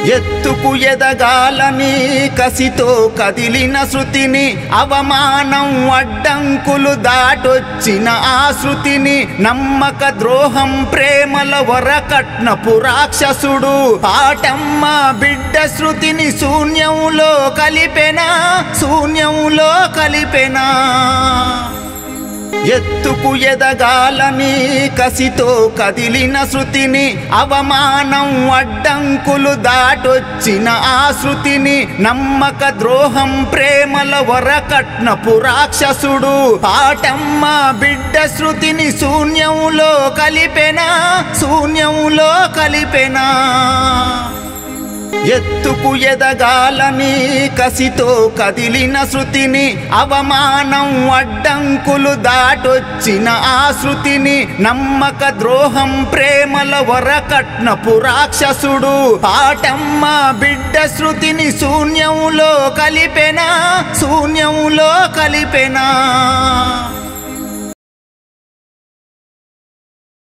ఎత్తుకు ఎదగాలని కసితో కదిలిన శృతిని అవమానం అడ్డంకులు దాటొచ్చిన ఆ శృతిని నమ్మక ద్రోహం ప్రేమల వరకట్నపు రాక్షసుడు పాటమ్మ బిడ్డ శృతిని శూన్యంలో కలిపెనా ఎత్తుకు ఎదగాలని కసితో కదిలిన శృతిని అవమానం అడ్డంకులు దాటొచ్చిన ఆ శృతిని నమ్మక ద్రోహం ప్రేమల వరకట్నపు రాక్షసుడు పాటమ్మ బిడ్డ శృతిని శూన్యంలో కలిపెనా ఎత్తుకు ఎదగాలని కసితో కదిలిన శృతిని అవమానం అడ్డంకులు దాటొచ్చిన ఆ శృతిని నమ్మక ద్రోహం ప్రేమల వరకట్నపు రాక్షసుడు పాటమ్మ బిడ్డ శృతిని శూన్యంలో కలిపెనా